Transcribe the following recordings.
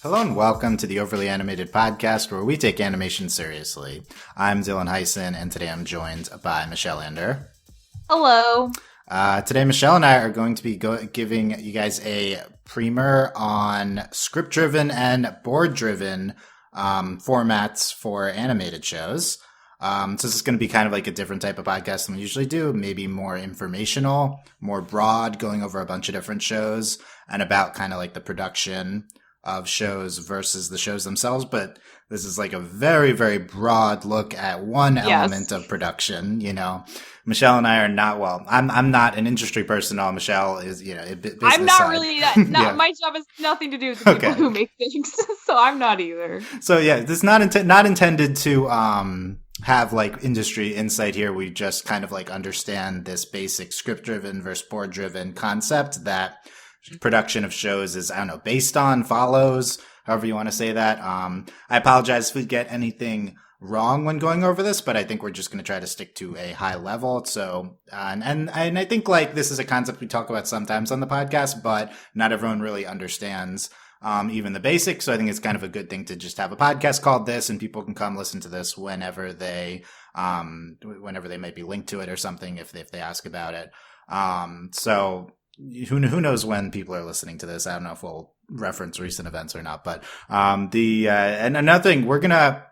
Hello and welcome to the Overly Animated Podcast, where we take animation seriously. I'm Dylan Hysen, and today I'm joined by Michelle Anderer. Hello. Today, Michelle and I are going to be giving you guys a primer on script-driven and board-driven formats for animated shows. So this is going to be kind of like a different type of podcast than we usually do, maybe more informational, more broad, going over a bunch of different shows and about kind of like the production of shows versus the shows themselves. But this is like a very, very broad look at one element of production. You know, Michelle and I are not, well, I'm not an industry person. All Michelle is, you know, business I'm not side. really that. Yeah. My job has nothing to do with the people who make things, so I'm not either. So yeah, this is not intended to have like industry insight here. We just kind of like understand this basic script-driven versus board-driven concept that production of shows is, I don't know, based on, follows, however you want to say that. I apologize if we get anything wrong when going over this, but I think we're just going to try to stick to a high level. So, and I think like this is a concept we talk about sometimes on the podcast, but not everyone really understands even the basics. So I think it's kind of a good thing to just have a podcast called this, and people can come listen to this whenever they might be linked to it or something if they ask about it. So who knows when people are listening to this? I don't know if we'll reference recent events or not, but and another thing, we're gonna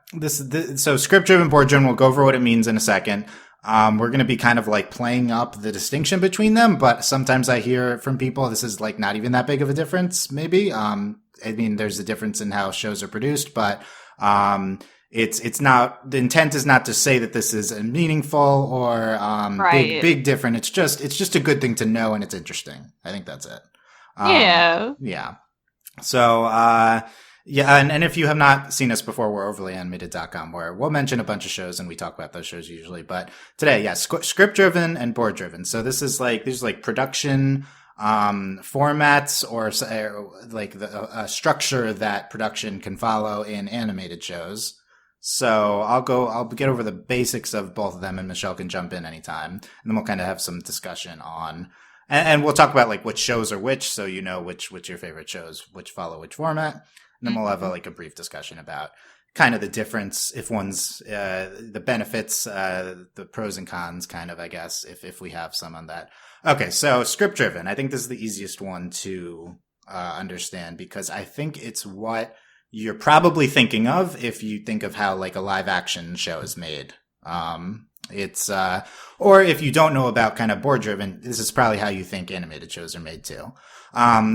so script driven, board driven. We'll go over what it means in a second. We're gonna be kind of like playing up the distinction between them, but sometimes I hear from people this is like not even that big of a difference. Maybe I mean there's a difference in how shows are produced, but it's not, the intent is not to say that this is meaningful or big different. It's just a good thing to know, and it's interesting. I think that's it. Yeah. So yeah, and if you have not seen us before, we're overlyanimated.com, where we'll mention a bunch of shows and we talk about those shows usually. But today, yeah, script driven and board driven. So this is like these like production formats or like a structure that production can follow in animated shows. So I'll get over the basics of both of them, and Michelle can jump in anytime. And then we'll kind of have some discussion on, and we'll talk about like which shows are which, so you know which your favorite shows, which follow which format. And then we'll have a brief discussion about kind of the difference, if one's, the benefits, the pros and cons kind of, I guess, if we have some on that. Okay. So script driven, I think this is the easiest one to, understand, because I think it's what you're probably thinking of if you think of how like a live action show is made. It's, or if you don't know about kind of board driven, this is probably how you think animated shows are made too.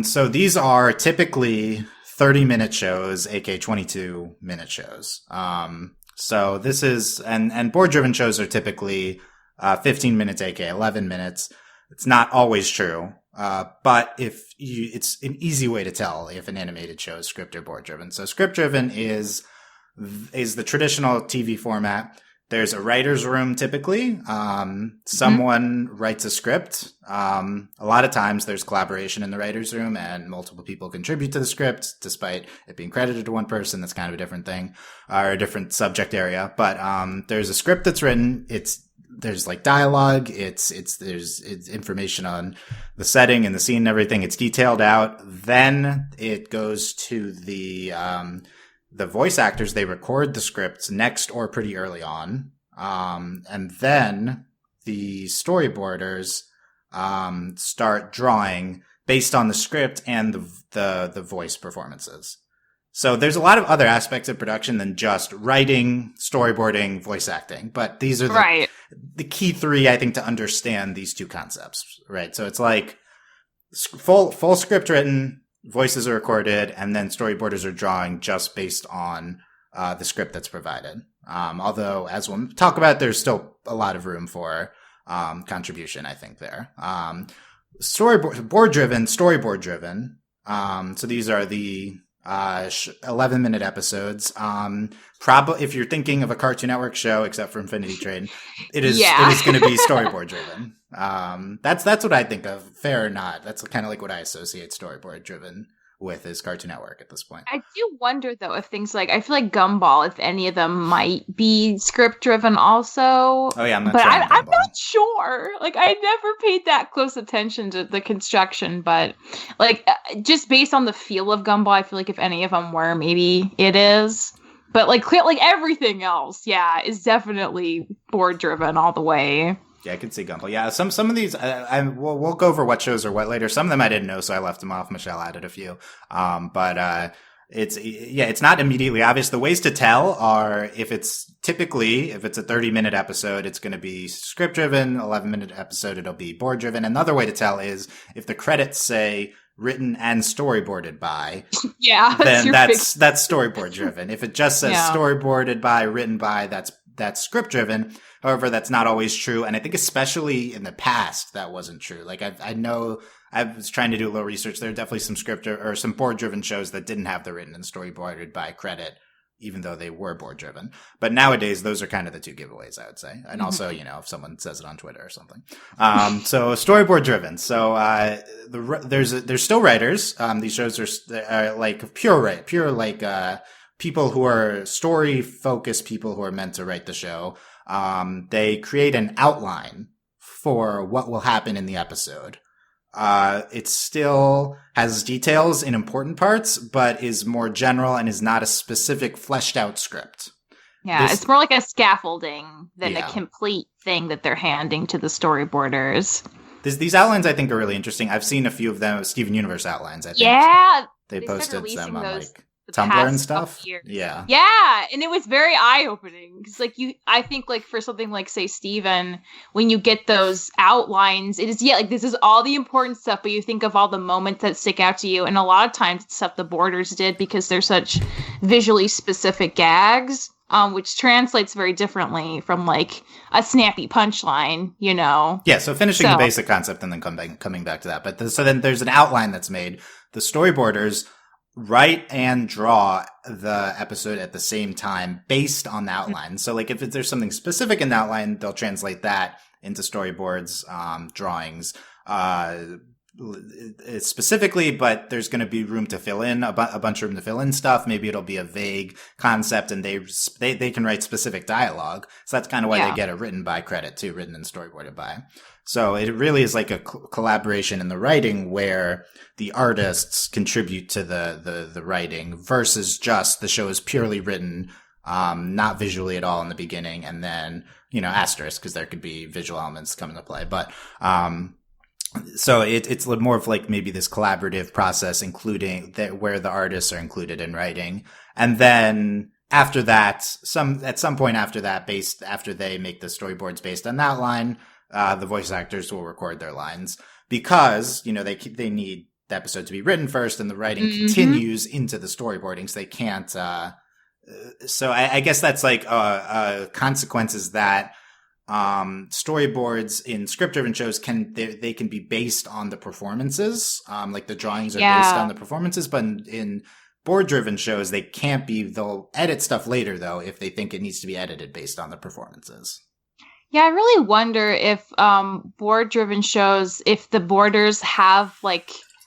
So these are typically 30-minute shows, aka 22-minute shows. So this is, and board driven shows are typically, 15 minutes, aka 11 minutes. It's not always true. But it's an easy way to tell if an animated show is script or board driven. So script driven is the traditional TV format. There's a writer's room typically. Someone writes a script. A lot of times there's collaboration in the writer's room and multiple people contribute to the script, despite it being credited to one person. That's kind of a different thing, or a different subject area. But there's a script that's written. There's like dialogue. There's information on the setting and the scene and everything. It's detailed out. Then it goes to the voice actors. They record the scripts next or pretty early on. And then the storyboarders, start drawing based on the script and the voice performances. So there's a lot of other aspects of production than just writing, storyboarding, voice acting. But these are the key three, I think, to understand these two concepts, right? So it's like full script written, voices are recorded, and then storyboarders are drawing just based on the script that's provided. Although, as we'll talk about, there's still a lot of room for contribution, I think, there. Board-driven, storyboard-driven. So these are the 11-minute episodes. Probably if you're thinking of a Cartoon Network show, except for Infinity Train, it is going to be storyboard driven. That's what I think of. Fair or not, that's kind of like what I associate storyboard driven with is Cartoon Network at this point. I do wonder though if things like I feel like Gumball, if any of them might be script driven also. Oh yeah, I'm not but sure. I'm not sure. Like I never paid that close attention to the construction, but like just based on the feel of Gumball, I feel like if any of them were, maybe it is. But like everything else, yeah, is definitely board driven all the way. Yeah, I could see Gumball. Yeah, some of these, we'll go over what shows are what later. Some of them I didn't know, so I left them off. Michelle added a few. It's not immediately obvious. The ways to tell are if it's a 30-minute episode, it's going to be script driven. 11-minute episode, it'll be board driven. Another way to tell is if the credits say written and storyboarded by, then that's storyboard driven. If it just says storyboarded by, written by, that's script driven. However, that's not always true. And I think especially in the past, that wasn't true. Like I know I was trying to do a little research. There are definitely some script or some board driven shows that didn't have the written and storyboarded by credit, even though they were board driven. But nowadays, those are kind of the two giveaways, I would say. And also, if someone says it on Twitter or something. So storyboard driven. So, there's still writers. These shows are like pure people who are story focused, people who are meant to write the show. They create an outline for what will happen in the episode. It still has details in important parts, but is more general and is not a specific fleshed out script. Yeah, it's more like a scaffolding than a complete thing that they're handing to the storyboarders. These outlines I think are really interesting. I've seen a few of them, Steven Universe outlines, I think. Yeah! They posted them on Tumblr and stuff. Yeah. Yeah, and it was very eye-opening because I think for something like say Steven, when you get those outlines, it is this is all the important stuff, but you think of all the moments that stick out to you, and a lot of times it's stuff the boarders did because they're such visually specific gags, which translates very differently from a snappy punchline, Yeah, so finishing the basic concept and then coming back to that. But so then there's an outline that's made. The storyboarders write and draw the episode at the same time based on the outline. So if there's something specific in the outline, they'll translate that into storyboards, drawings, specifically, but there's going to be room to fill in a bunch of room to fill in stuff. Maybe it'll be a vague concept and they can write specific dialogue. So that's kind of why they get a written by credit too, written and storyboarded by. So it really is like a collaboration in the writing where the artists contribute to the writing versus just the show is purely written, not visually at all in the beginning. And then, asterisk, because there could be visual elements come into play. But, so it's more of maybe this collaborative process, including where the artists are included in writing. And then after that, at some point after that, after they make the storyboards based on that line, the voice actors will record their lines because, they need the episode to be written first and the writing continues into the storyboarding. So they can't, so I guess that's consequences that, storyboards in script-driven shows they can be based on the performances. The drawings are based on the performances, but in board-driven shows, they can't be. They'll edit stuff later, though, if they think it needs to be edited based on the performances. Yeah, I really wonder if board-driven shows, if the boarders have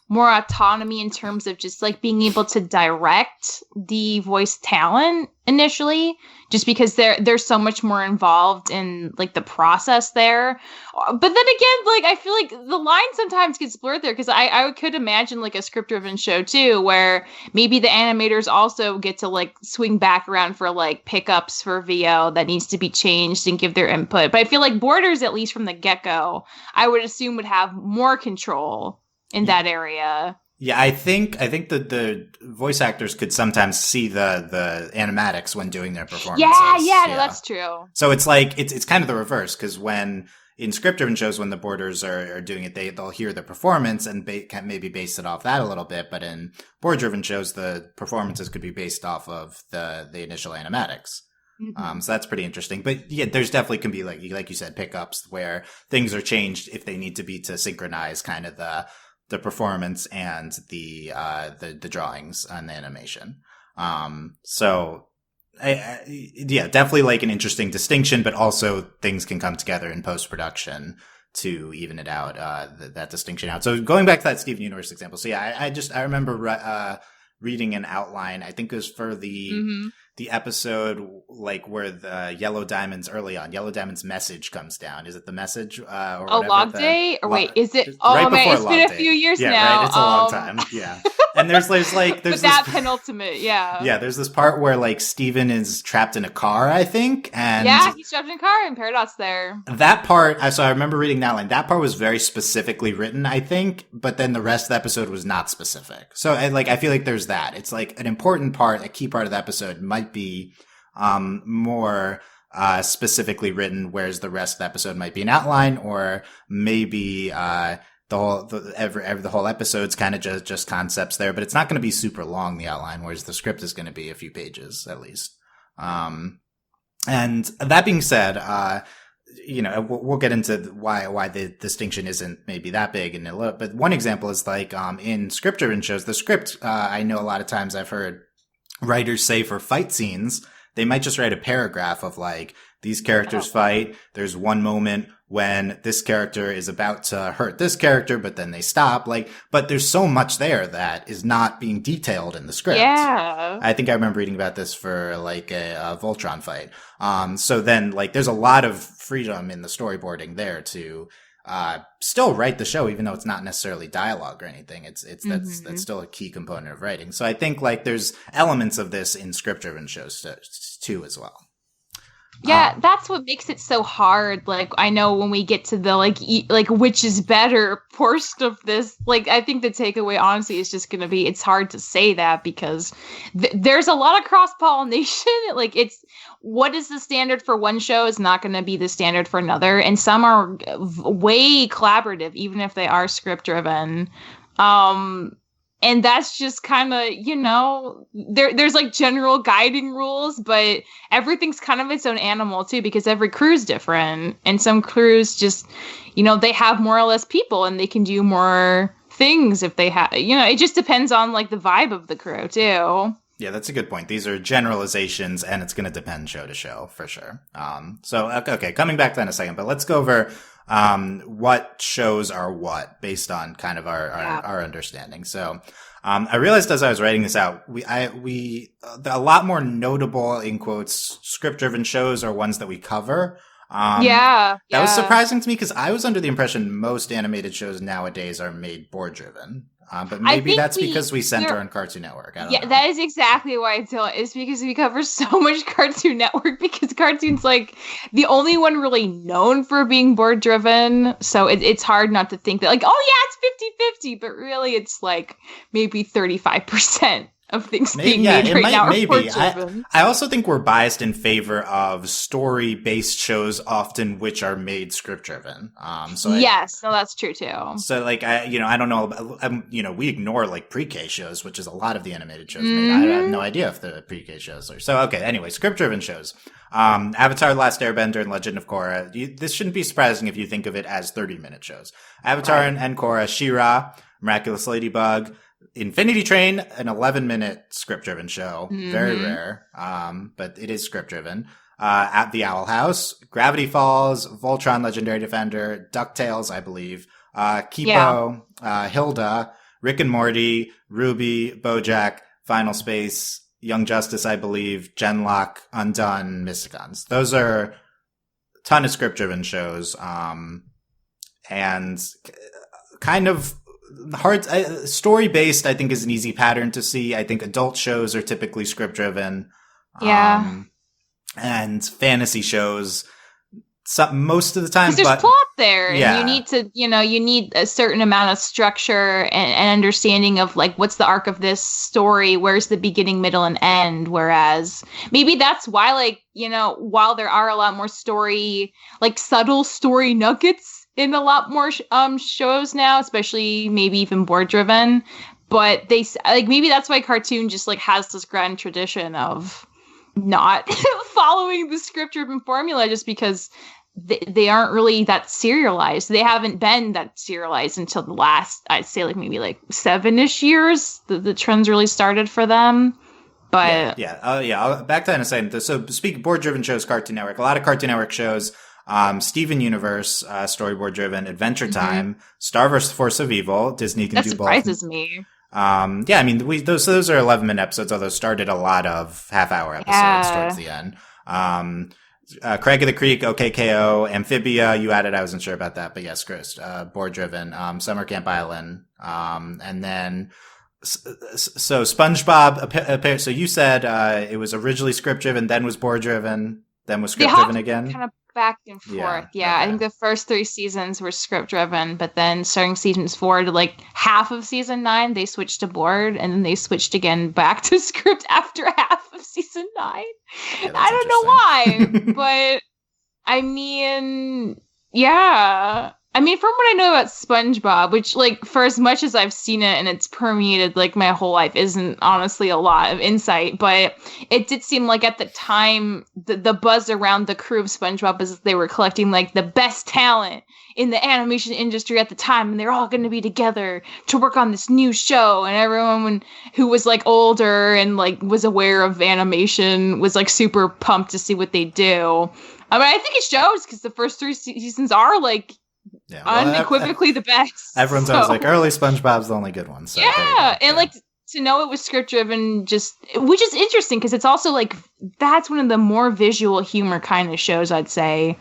more autonomy in terms of just being able to direct the voice talent initially, just because they're so much more involved in the process there. But then again, I feel like the line sometimes gets blurred there because I could imagine a script driven show too, where maybe the animators also get to swing back around for pickups for VO that needs to be changed and give their input. But I feel like boarders, at least from the get-go, I would assume would have more control in that area. Yeah, I think the voice actors could sometimes see the animatics when doing their performances. Yeah, no, that's true. So it's kind of the reverse, because when in script-driven shows, when the boarders are doing it, they'll hear the performance and can maybe base it off that a little bit. But in board-driven shows, the performances could be based off of the initial animatics. So that's pretty interesting. But yeah, there's definitely can be like you said, pickups where things are changed if they need to be to synchronize kind of the performance and the drawings and the animation. So definitely an interesting distinction, but also things can come together in post-production to even it out, that distinction out. So going back to that Steven Universe example. So yeah, I remember, reading an outline. I think it was for the episode, like where the Yellow Diamond's message comes down. Is it the message? Or whatever, Log Day? Or wait, is it? Right, man, it's been a few years now. Right, it's a long time. Yeah. And there's that penultimate, yeah. Yeah, there's this part where like Steven is trapped in a car, I think. And he's trapped in a car and Paradox there. That part, so I remember reading that line. That part was very specifically written, I think, but then the rest of the episode was not specific. So I feel like there's that. It's like an important part, a key part of the episode might be more specifically written, whereas the rest of the episode might be an outline, or maybe the whole episode's kind of just concepts there, but it's not going to be super long, the outline, whereas the script is going to be a few pages at least. And that being said, we'll get into why the distinction isn't maybe that big in a little, but one example is like, in script-driven shows, the script, I know a lot of times I've heard writers say for fight scenes, they might just write a paragraph of like, these characters fight. There's one moment when this character is about to hurt this character, but then they stop. But there's so much there that is not being detailed in the script. Yeah. I think I remember reading about this for like a Voltron fight. So then like there's a lot of freedom in the storyboarding there to still write the show, even though it's not necessarily dialogue or anything. That's still a key component of writing. So I think like there's elements of this in script-driven shows too as well. Yeah, that's what makes it so hard. Like, I know when we get to the, like which is better portion of this, like, I think the takeaway, honestly, is just going to be, it's hard to say that because there's a lot of cross-pollination. Like, what is the standard for one show is not going to be the standard for another. And some are way collaborative, even if they are script-driven. And that's just kind of, there's like general guiding rules, but everything's kind of its own animal too, because every crew's different. And some crews just, they have more or less people and they can do more things if they have, it just depends on like the vibe of the crew too. Yeah, that's a good point. These are generalizations and it's going to depend show to show for sure. Okay, coming back to that in a second, but let's go over what shows are what based on kind of our understanding. So, I realized as I was writing this out, a lot more notable, in quotes, script-driven shows are ones that we cover. That was surprising to me because I was under the impression most animated shows nowadays are made board-driven. But maybe that's because we center on Cartoon Network. I don't know. That is exactly why I tell it. It's because we cover so much Cartoon Network because Cartoon's like the only one really known for being board driven. So it's hard not to think that like, oh yeah, it's 50-50, but really it's like maybe 35% of things being made right now are board driven. I also think we're biased in favor of story-based shows often which are made script-driven. That's true too. So like, I don't know, we ignore like pre-K shows, which is a lot of the animated shows made. I have no idea if the pre-K shows are. So, okay, anyway, script-driven shows. Avatar: The Last Airbender and Legend of Korra. This shouldn't be surprising if you think of it as 30-minute shows. Avatar and Korra, She-Ra, Miraculous Ladybug, Infinity Train, an 11-minute script-driven show. Very rare, but it is script-driven. At the Owl House, Gravity Falls, Voltron Legendary Defender, DuckTales, I believe, Kipo, Hilda, Rick and Morty, Ruby, BoJack, Final Space, Young Justice, I believe, Genlock, Undone, Mysticons. Those are a ton of script-driven shows, and kind of hard story based. I think is an easy pattern to see. I think adult shows are typically script driven, and fantasy shows most of the time. Because there's plot there, and you need to, you need a certain amount of structure and understanding of like what's the arc of this story, where's the beginning, middle, and end. Whereas maybe that's why, like while there are a lot more story, like subtle story nuggets in a lot more shows now, especially maybe even board driven, but they like maybe that's why Cartoon just like has this grand tradition of not following the script driven formula, just because they aren't really that serialized. They haven't been that serialized until the last, I'd say like maybe like 7-ish years. The trends really started for them. But Back to that in a second. So speaking board driven shows, Cartoon Network, a lot of Cartoon Network shows Steven Universe, storyboard driven, Adventure Time, Star vs. Force of Evil. Disney can That do both. surprises me. Yeah, I mean, those are 11-minute episodes, although started a lot of half-hour episodes towards the end. Craig of the Creek, OKKO, Amphibia, you added, I wasn't sure about that, but yes, Chris, board driven, Summer Camp Island, and then, so SpongeBob, so you said, it was originally script driven, then was board driven, then was script driven again? Kind of back and forth. Yeah. Okay. I think the first 3 seasons were script driven, but then starting seasons 4 to like half of season 9, they switched to board, and then they switched again back to script after half of season 9. Yeah, I don't know why, but I mean, yeah. I mean, from what I know about SpongeBob, which, like, for as much as I've seen it and it's permeated, like, my whole life, isn't honestly a lot of insight, but it did seem like at the time, the buzz around the crew of SpongeBob was they were collecting, like, the best talent in the animation industry at the time, and they're all going to be together to work on this new show, and everyone who was, like, older and, like, was aware of animation was, like, super pumped to see what they do. I mean, I think it shows, because the first 3 seasons are, like, unequivocally the best. Everyone's always like, early SpongeBob's the only good one. So yeah, and like to know it was script driven, which is interesting because it's also like that's one of the more visual humor kind of shows, I'd say.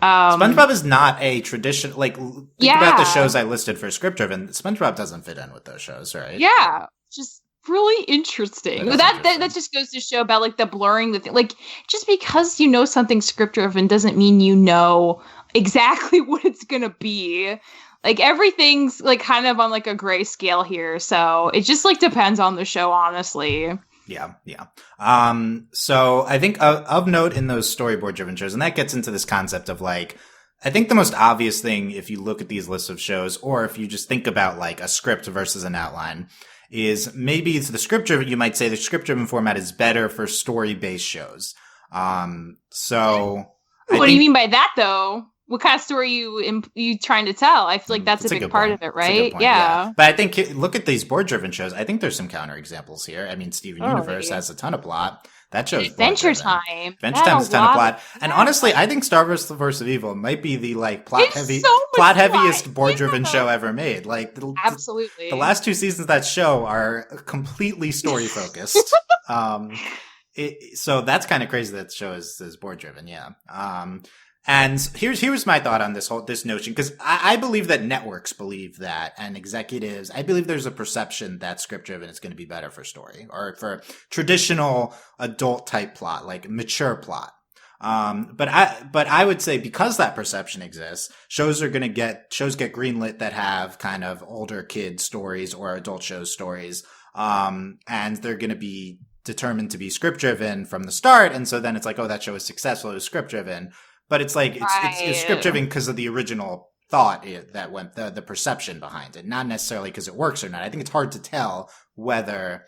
SpongeBob is not a tradition. Like, think about the shows I listed for script driven. SpongeBob doesn't fit in with those shows, right? Yeah, just really interesting. That just goes to show about like the blurring the thing. Like, just because you know something's script driven doesn't mean you know exactly what it's gonna be. Like, everything's like kind of on like a gray scale here, so it just like depends on the show, honestly. Yeah. So I think of note in those storyboard driven shows, and that gets into this concept of like, I think the most obvious thing if you look at these lists of shows, or if you just think about like a script versus an outline, is maybe it's the script driven. You might say the script driven format is better for story based shows. So what do you mean by that, though? What kind of story you trying to tell? I feel like that's a big part of it, right? Point, yeah. But I think, look at these board-driven shows. I think there's some counterexamples here. I mean, Steven Universe has a ton of plot. That show's Adventure Time. Adventure Time has a ton of plot. And honestly, I think Star vs. the Force of Evil might be the like plot-heaviest board-driven show ever made. Like, absolutely. The last 2 seasons of that show are completely story-focused. So that's kind of crazy that the show is board-driven, yeah. And here's my thought on this notion, because I believe that networks believe that, and executives, I believe there's a perception that script driven is going to be better for story, or for traditional adult type plot, like mature plot. But I would say because that perception exists, shows get greenlit that have kind of older kid stories or adult show stories. And they're going to be determined to be script driven from the start. And so then it's like, oh, that show is successful. It was script driven. But it's like, it's script driven because of the original thought that went, the perception behind it, not necessarily because it works or not. I think it's hard to tell whether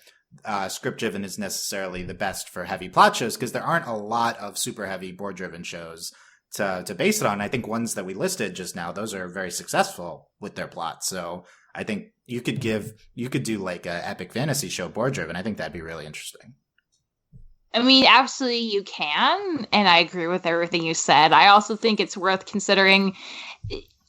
script driven is necessarily the best for heavy plot shows, because there aren't a lot of super heavy board driven shows to base it on. I think ones that we listed just now, those are very successful with their plot. So I think you could do like a epic fantasy show board driven. I think that'd be really interesting. I mean, absolutely you can, and I agree with everything you said. I also think it's worth considering,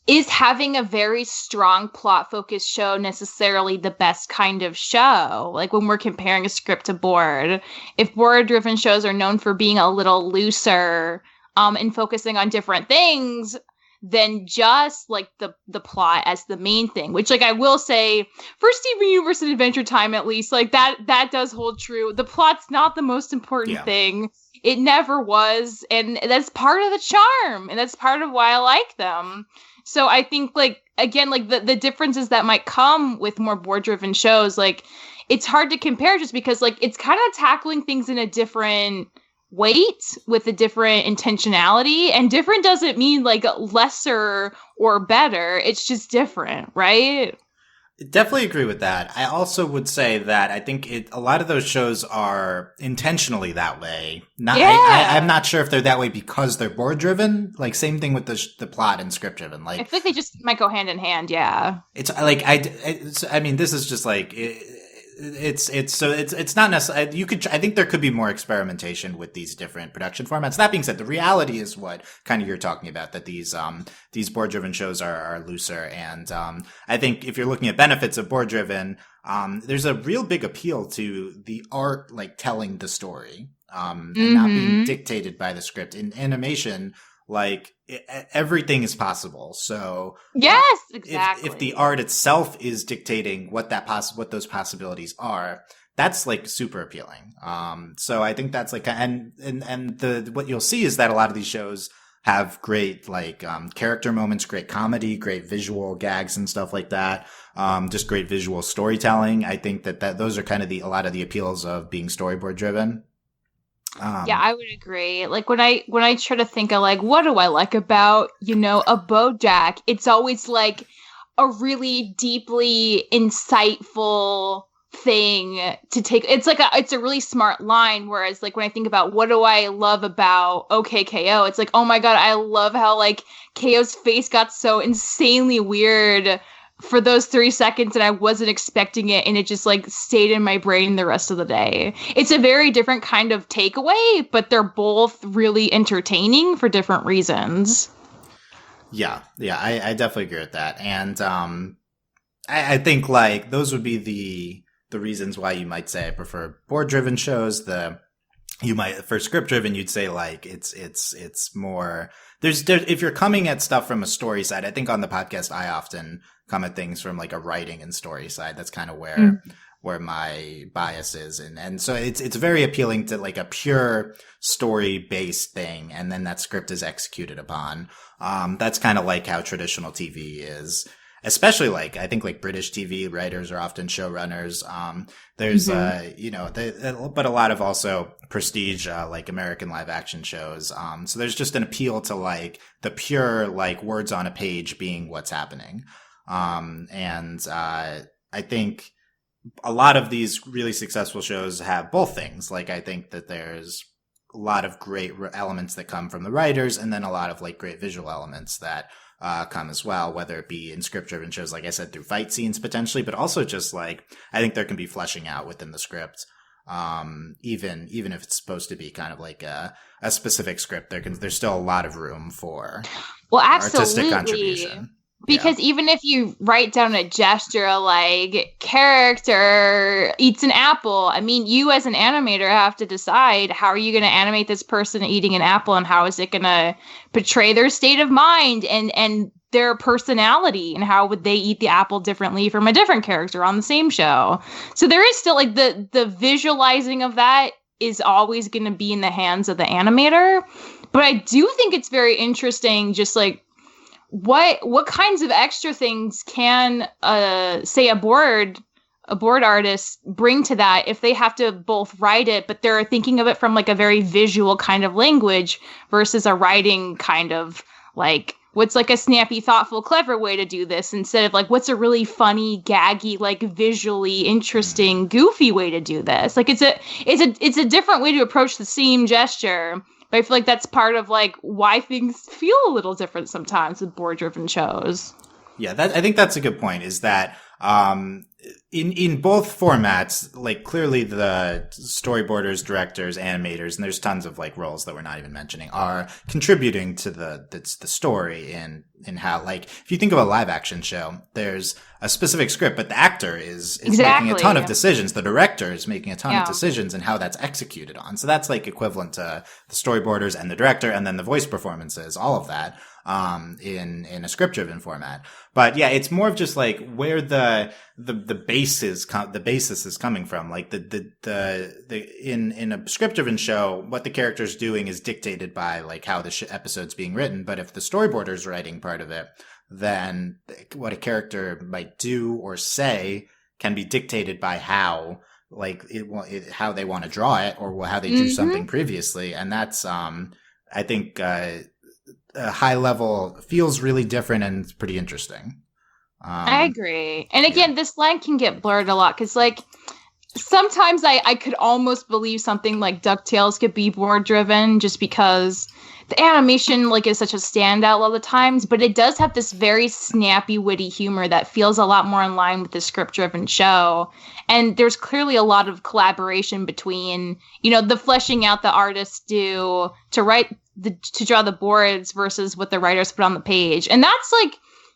is having a very strong plot-focused show necessarily the best kind of show? Like, when we're comparing a script to board, if board-driven shows are known for being a little looser and focusing on different things than just like the plot as the main thing, which, like, I will say for Steven Universe and Adventure Time, at least, like that does hold true. The plot's not the most important thing. It never was, and that's part of the charm, and that's part of why I like them. So I think, like, again, like the differences that might come with more board driven shows, like, it's hard to compare just because, like, it's kind of tackling things in a different weight with a different intentionality, and different doesn't mean like lesser or better. It's just different, right? Definitely agree with that. I also would say that I think a lot of those shows are intentionally that way. I'm not sure if they're that way because they're board driven. Like, same thing with the plot and script driven. Like, I think they just might go hand in hand. Yeah, it's like I mean, this is just like. it's not necessarily, I think there could be more experimentation with these different production formats. That being said, the reality is what kind of you're talking about, that these board driven shows are looser. And, I think if you're looking at benefits of board driven, there's a real big appeal to the art, like telling the story, and not being dictated by the script. In animation, like everything is possible. So yes, exactly. If the art itself is dictating what those possibilities are, that's like super appealing. So I think that's like, what you'll see is that a lot of these shows have great like character moments, great comedy, great visual gags and stuff like that. Just great visual storytelling. I think that those are kind of a lot of the appeals of being storyboard driven. Yeah, I would agree. Like when I try to think of like, what do I like about, a BoJack? It's always like a really deeply insightful thing to take. It's a really smart line. Whereas like when I think about what do I love about OKKO, it's like, oh my God, I love how like KO's face got so insanely weird for those 3 seconds and I wasn't expecting it, and it just like stayed in my brain the rest of the day. It's a very different kind of takeaway, but they're both really entertaining for different reasons. Yeah, I definitely agree with that. And I think like those would be the reasons why you might say I prefer board driven shows. For script driven, you'd say like it's more there's if you're coming at stuff from a story side. I think on the podcast I often come at things from like a writing and story side. That's kind of where my bias is, and so it's very appealing to like a pure story based thing, and then that script is executed upon. That's kind of like how traditional TV is. Especially like, I think like British TV writers are often showrunners. There's, but a lot of also prestige, like American live action shows. So there's just an appeal to like the pure, like words on a page being what's happening. I think a lot of these really successful shows have both things. Like, I think that there's a lot of great elements that come from the writers, and then a lot of like great visual elements that come as well, whether it be in script-driven shows, like I said, through fight scenes potentially, but also just like, I think there can be fleshing out within the script. Even if it's supposed to be kind of like a specific script, there's still a lot of room for artistic contribution. Because even if you write down a gesture like character eats an apple, I mean, you as an animator have to decide how are you going to animate this person eating an apple, and how is it going to portray their state of mind and their personality, and how would they eat the apple differently from a different character on the same show. So there is still like the visualizing of that is always going to be in the hands of the animator. But I do think it's very interesting, just like, what kinds of extra things can say a board artist bring to that if they have to both write it, but they're thinking of it from like a very visual kind of language versus a writing kind of like what's like a snappy, thoughtful, clever way to do this, instead of like what's a really funny, gaggy, like visually interesting, goofy way to do this. Like it's a different way to approach the same gesture. But I feel like that's part of like why things feel a little different sometimes with board-driven shows. Yeah, I think that's a good point. Is that in both formats, like clearly the storyboarders, directors, animators, and there's tons of like roles that we're not even mentioning, are contributing to the story in how, like, if you think of a live action show, there's a specific script, but the actor is making a ton of decisions. The director is making a ton of decisions and how that's executed on. So that's like equivalent to the storyboarders and the director, and then the voice performances, all of that, in a script driven format. But yeah, it's more of just like where the basis is coming from. Like in a script driven show, what the character's doing is dictated by like how the episode's being written. But if the storyboarder's writing part of it, then what a character might do or say can be dictated by how, like, how they want to draw it, or how they drew something previously. And that's, I think, a high level feels really different, and it's pretty interesting. I agree. And again, this line can get blurred a lot because, like, sometimes I could almost believe something like DuckTales could be board driven just because the animation like is such a standout a lot of the times, but it does have this very snappy, witty humor that feels a lot more in line with the script driven show. And there's clearly a lot of collaboration between, the fleshing out the artists do to draw the boards versus what the writers put on the page. And that's like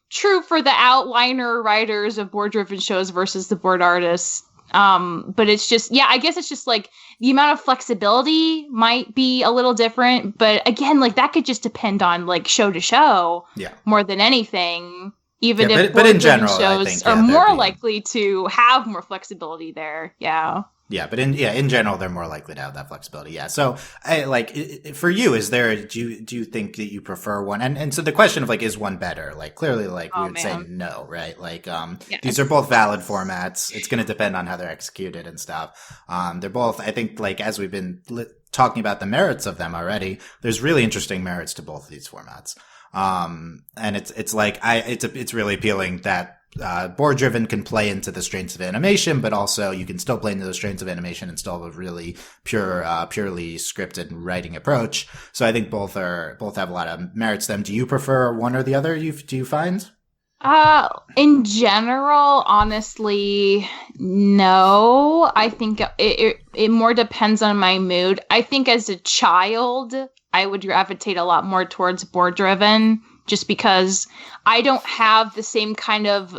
true for the outliner writers of board driven shows versus the board artists. But it's just, I guess it's just like the amount of flexibility might be a little different, but again, like that could just depend on like show to show more than anything. Even if but in general, shows I think, are more likely to have more flexibility there. Yeah. Yeah, but in general, they're more likely to have that flexibility. Yeah. So, for you, do you think that you prefer one? And so the question of like, is one better? Like, clearly, like we would say no, right? Like, these are both valid formats. It's going to depend on how they're executed and stuff. They're both, I think, like as we've been talking about the merits of them already, there's really interesting merits to both of these formats. And it's really appealing that board driven can play into the strengths of animation, but also you can still play into those strengths of animation and still have a really purely scripted writing approach. So I think both have a lot of merits to them. Do you prefer one or the other? Do you find? In general, honestly, no. I think it more depends on my mood. I think as a child, I would gravitate a lot more towards board driven just because I don't have the same kind of,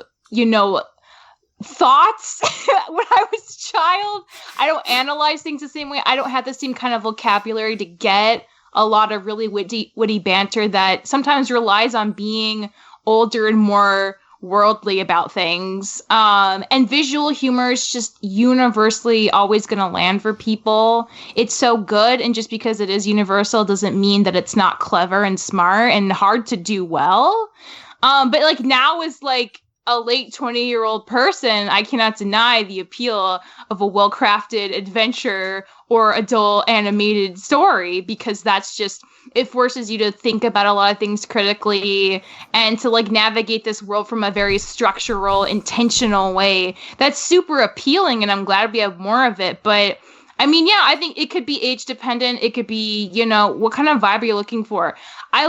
thoughts when I was a child. I don't analyze things the same way. I don't have the same kind of vocabulary to get a lot of really witty banter that sometimes relies on being older and more worldly about things. And visual humor is just universally always going to land for people. It's so good. And just because it is universal doesn't mean that it's not clever and smart and hard to do well. But like now is like a late 20-year-old person, I cannot deny the appeal of a well-crafted adventure or adult animated story, because that's just, it forces you to think about a lot of things critically and to like navigate this world from a very structural, intentional way. That's super appealing, and I'm glad we have more of it. But I mean, I think it could be age dependent. It could be, what kind of vibe are you looking for? I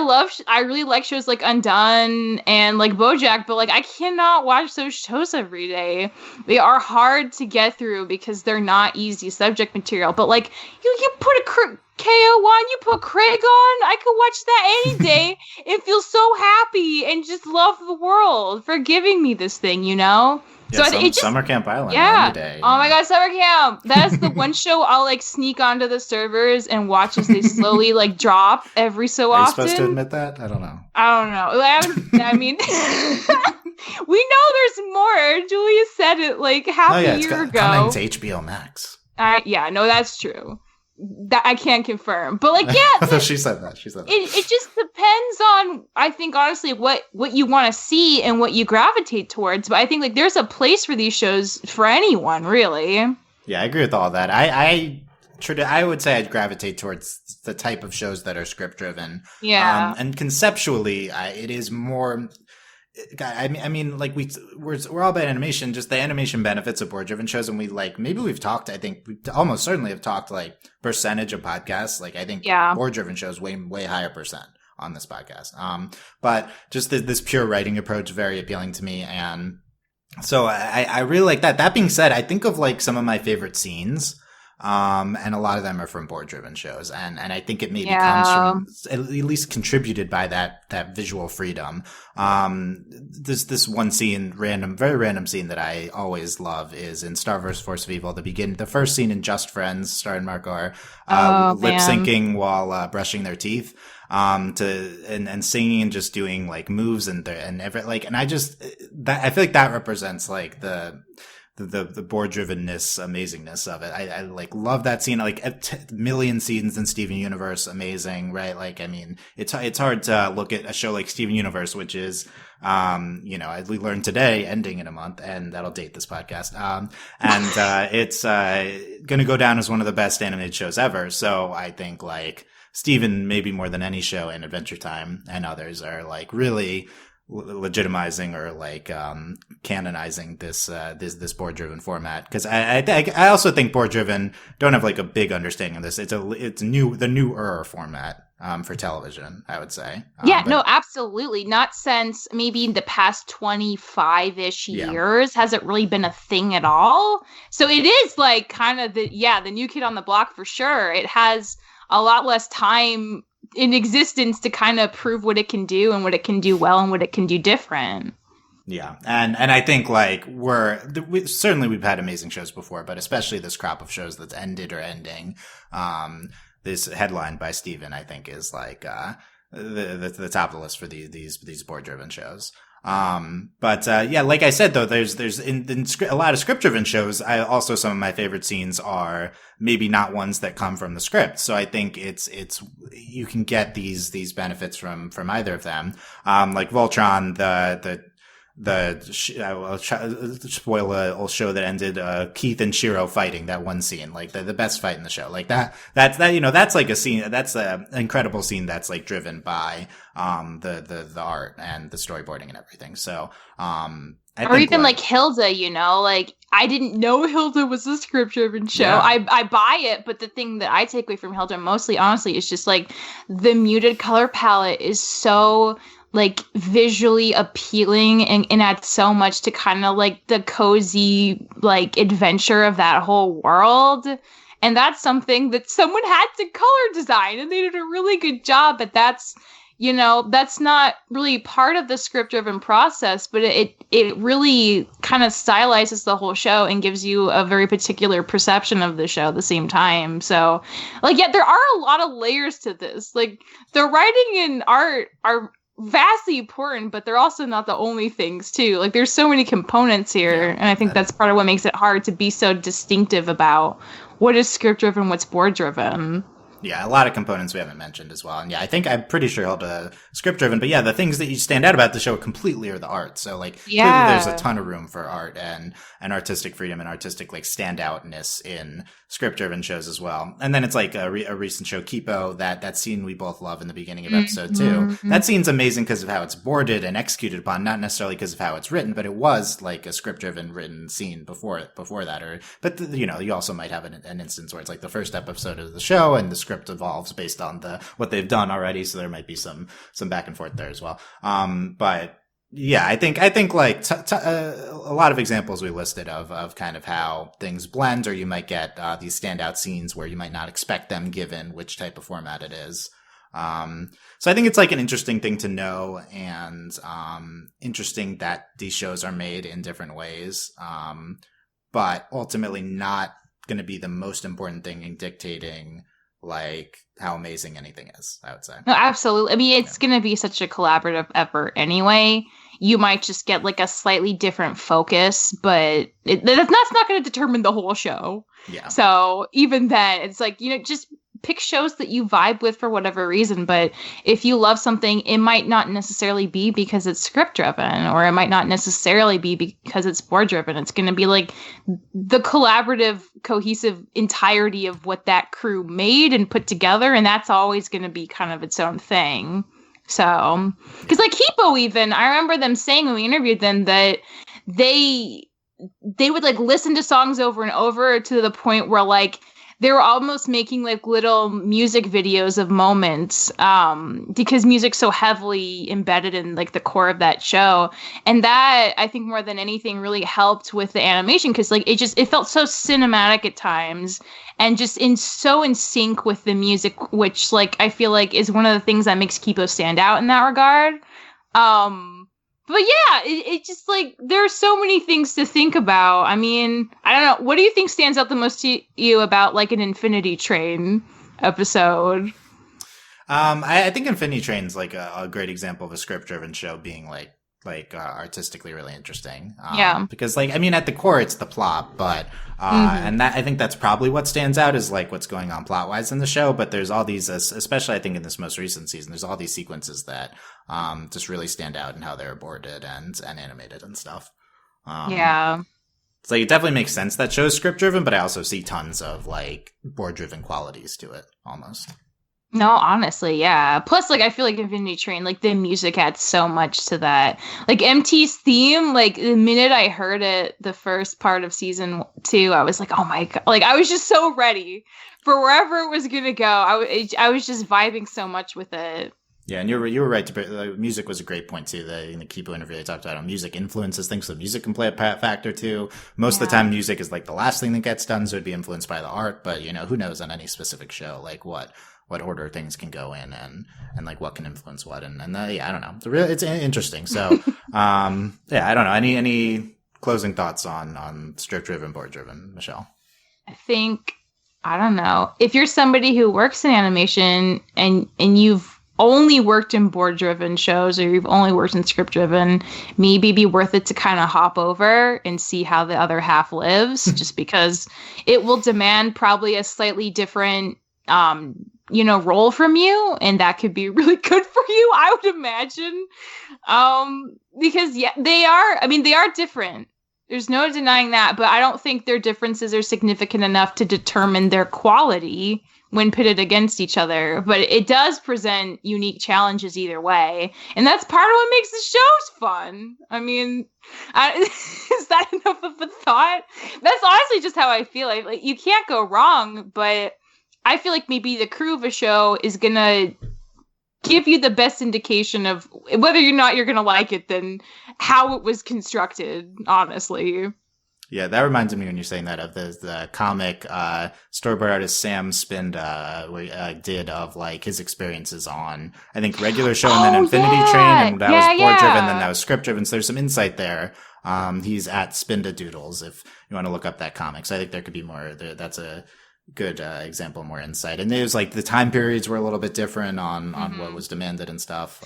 really like shows like Undone and like BoJack, but like I cannot watch those shows every day. They are hard to get through because they're not easy subject material. But like you put a KO on, you put Craig on, I could watch that any day and feel so happy and just love the world for giving me this thing, Yeah, so I think Summer Camp Island. Yeah. Any day. Oh my God, Summer Camp. That's the one show I'll like sneak onto the servers and watch as they slowly like drop every so often. Are you supposed to admit that? I don't know. I mean, we know there's more. Julia said it like half a year ago. Coming to HBO Max. That's true. That I can't confirm, but like, she said that. It just depends on, I think, honestly, what you want to see and what you gravitate towards. But I think like there's a place for these shows for anyone, really. Yeah, I agree with all that. I would say I'd gravitate towards the type of shows that are script driven. Yeah, and conceptually, it is more. I mean, like we're all about animation, just the animation benefits of board driven shows, and we've talked. I think we almost certainly have talked like percentage of podcasts. Like I think board driven shows way higher percent on this podcast. But just this pure writing approach very appealing to me, and so I really like that. That being said, I think of like some of my favorite scenes. And a lot of them are from board driven shows. And I think it maybe comes from at least contributed by that visual freedom. This one scene, very random scene that I always love is in Star vs. Force of Evil. The first scene in Just Friends, starring Mark R, lip syncing while brushing their teeth. And singing and just doing like moves and I feel like that represents like the board drivenness, amazingness of it. I like love that scene. Like a million scenes in Steven Universe, amazing, right? Like, I mean, it's hard to look at a show like Steven Universe, which is, as we learned today, ending in a month, and that'll date this podcast. It's going to go down as one of the best animated shows ever. So I think like Steven, maybe more than any show, and Adventure Time and others are like really legitimizing or like canonizing this board driven format, because I also think board driven don't have like a big understanding of this. It's the newer format for television, I would say. No, absolutely. Not since maybe in the past 25-ish years has it really been a thing at all. So it is like kind of the new kid on the block for sure. It has a lot less time in existence to kind of prove what it can do and what it can do well and what it can do different. Yeah. And I think like we've had amazing shows before, but especially this crop of shows that's ended or ending. This headline by Steven, I think, is like the top of the list for these board driven shows. Like I said, though, there's in a lot of script driven shows, some of my favorite scenes are maybe not ones that come from the script. So I think it's you can get these benefits from either of them. Like Voltron, I'll spoil a show that ended Keith and Shiro fighting, that one scene, like the best fight in the show, like that's like a scene, that's an incredible scene that's like driven by the art and the storyboarding and everything. So or even like Hilda, like I didn't know Hilda was a script driven show. Yeah. I buy it, but the thing that I take away from Hilda mostly, honestly, is just like the muted color palette is so like visually appealing and adds so much to kind of like the cozy like adventure of that whole world. And that's something that someone had to color design, and they did a really good job. But that's not really part of the script driven process, but it really kind of stylizes the whole show and gives you a very particular perception of the show at the same time. So like, there are a lot of layers to this. Like the writing and art are vastly important, but they're also not the only things too. Like there's so many components here, and I think that's part of what makes it hard to be so distinctive about what is script driven, what's board driven. Yeah, a lot of components we haven't mentioned as well. And I'm pretty sure Hilda script driven, but the things that you stand out about the show completely are the art. So like clearly there's a ton of room for art and artistic freedom and artistic like standoutness in script driven shows as well. And then it's like a recent show, Kipo, that scene we both love in the beginning of episode 2. That scene's amazing because of how it's boarded and executed upon, not necessarily because of how it's written, but it was like a script driven written scene before that. But you also might have an instance where it's like the first episode of the show and the script evolves based on what they've done already. So there might be some back and forth there as well. But yeah, I think like a lot of examples we listed of kind of how things blend, or you might get these standout scenes where you might not expect them given which type of format it is. So I think it's like an interesting thing to know, and interesting that these shows are made in different ways, but ultimately not going to be the most important thing in dictating like how amazing anything is, I would say. No, absolutely. I mean, it's going to be such a collaborative effort anyway. You might just get like a slightly different focus, but that's not going to determine the whole show. Yeah. So even then, it's like, just pick shows that you vibe with for whatever reason. But if you love something, it might not necessarily be because it's script driven, or it might not necessarily be because it's board driven. It's going to be like the collaborative, cohesive entirety of what that crew made and put together. And that's always going to be kind of its own thing. So, because like Hippo, even I remember them saying when we interviewed them that they would like listen to songs over and over to the point where like they were almost making like little music videos of moments, because music's so heavily embedded in like the core of that show. And that, I think, more than anything really helped with the animation, because like it felt so cinematic at times and just in sync with the music, which like I feel like is one of the things that makes Kipo stand out in that regard. But yeah, it just like there are so many things to think about. I mean, I don't know. What do you think stands out the most to you about like an Infinity Train episode? I think Infinity Train's like a great example of a script-driven show being like artistically really interesting. Because like, I mean, at the core, it's the plot, but, and that, I think that's probably what stands out is like what's going on plot wise in the show. But there's all these, especially I think in this most recent season, there's all these sequences that, just really stand out in how they're boarded and animated and stuff. It's like, it definitely makes sense that show's script driven, but I also see tons of like board driven qualities to it almost. No, honestly, yeah. Plus, like, I feel like Infinity Train, like, the music adds so much to that. Like, MT's theme, like, the minute I heard it, the first part of season 2, I was like, oh my God. Like, I was just so ready for wherever it was gonna go. I was just vibing so much with it. Yeah, and you were right. The music was a great point too. In the Kipo interview, they talked about how music influences things, so music can play a factor too. Most of the time, music is like the last thing that gets done, so it'd be influenced by the art. But who knows on any specific show, like what order things can go in, and like what can influence what, and yeah, I don't know. It's interesting. So, yeah, I don't know. Any closing thoughts on script driven, board driven, Michelle? I think, I don't know, if you're somebody who works in animation and you've only worked in board driven shows, or you've only worked in script driven, maybe be worth it to kind of hop over and see how the other half lives, just because it will demand probably a slightly different role from you, and that could be really good for you, I would imagine. Because they are different. There's no denying that, but I don't think their differences are significant enough to determine their quality when pitted against each other. But it does present unique challenges either way, and that's part of what makes the shows fun. I mean, is that enough of a thought? That's honestly just how I feel. Like, you can't go wrong, but I feel like maybe the crew of a show is gonna give you the best indication of whether or not you're gonna like it than how it was constructed, honestly. Yeah, that reminds me when you're saying that of the comic storyboard artist Sam Spinda did of like his experiences on, I think, regular show and then Infinity Train, and that was board driven, then that was script driven. So there's some insight there. He's at Spinda Doodles if you want to look up that comic. So I think there could be more. That's a good example, more insight. And it was like the time periods were a little bit different on what was demanded and stuff.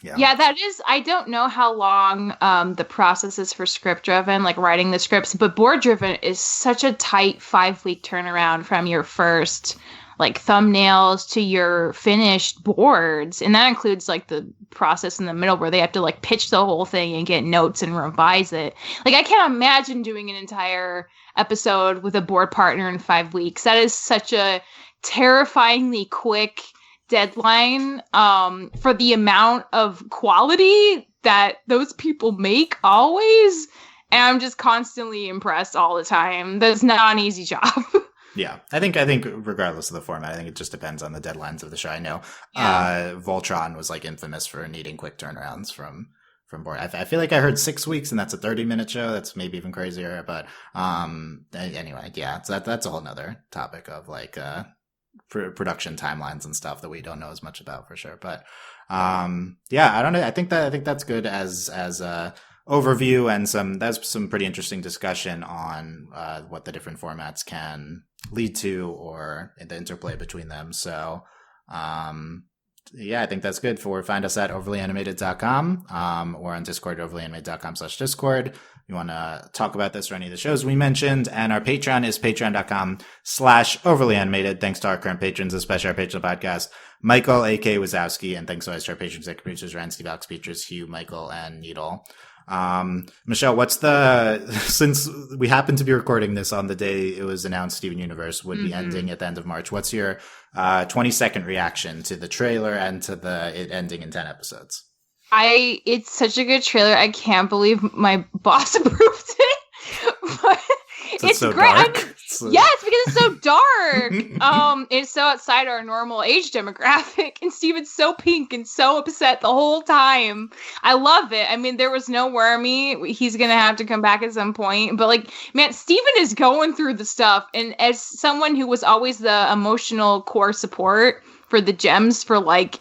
Yeah, that is, I don't know how long the process is for script driven, like writing the scripts, but board driven is such a tight 5-week turnaround from your first like thumbnails to your finished boards. And that includes like the process in the middle where they have to like pitch the whole thing and get notes and revise it. Like, I can't imagine doing an entire episode with a board partner in 5 weeks. That is such a terrifyingly quick deadline for the amount of quality that those people make always. And I'm just constantly impressed all the time. That's not an easy job. Yeah, I think regardless of the format, I think it just depends on the deadlines of the show. I know Voltron was like infamous for needing quick turnarounds from board. I feel like I heard 6 weeks, and that's a 30-minute show. That's maybe even crazier. But anyway, yeah, so that's a whole nother topic of like production timelines and stuff that we don't know as much about for sure. But yeah, I don't know. I think that's good as a overview, and that's some pretty interesting discussion on what the different formats can lead to or the interplay between them. So yeah, I think that's good. Find us at overlyanimated.com or on Discord, overlyanimated.com/Discord. You want to talk about this or any of the shows we mentioned. And our Patreon is patreon.com/overlyanimated. Thanks to our current patrons, especially our patron of the podcast, Michael, A.K. Wazowski, and thanks always to our patrons and producers, Ryan, Steve, Alex, Peters, Hugh, Michael, and Needle. Michelle, since we happen to be recording this on the day it was announced Steven Universe would be ending at the end of March, what's your 20-second reaction to the trailer and to it ending in 10 episodes? It's such a good trailer. I can't believe my boss approved it. But it's so great. Dark? Yes, because it's so dark. It's so outside our normal age demographic, and Steven's so pink and so upset the whole time. I love it. I mean, there was no Wormy. He's gonna have to come back at some point. But like, man, Steven is going through the stuff, and as someone who was always the emotional core support for the Gems for like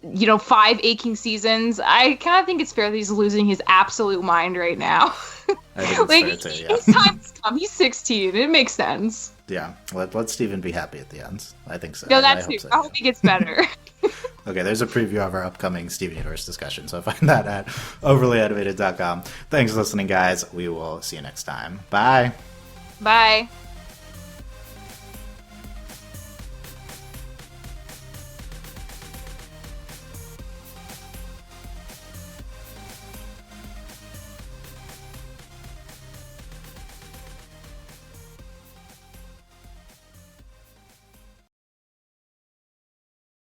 5 aching seasons, I kind of think it's fair that he's losing his absolute mind right now. I think it's fair too, yeah. His time's come. He's 16. It makes sense. Yeah, let Steven be happy at the end. I think so. No, that's true. I hope he gets better. Okay, there's a preview of our upcoming Steven Universe discussion, so find that at overlyanimated.com. Thanks for listening, guys. We will see you next time. Bye. Bye.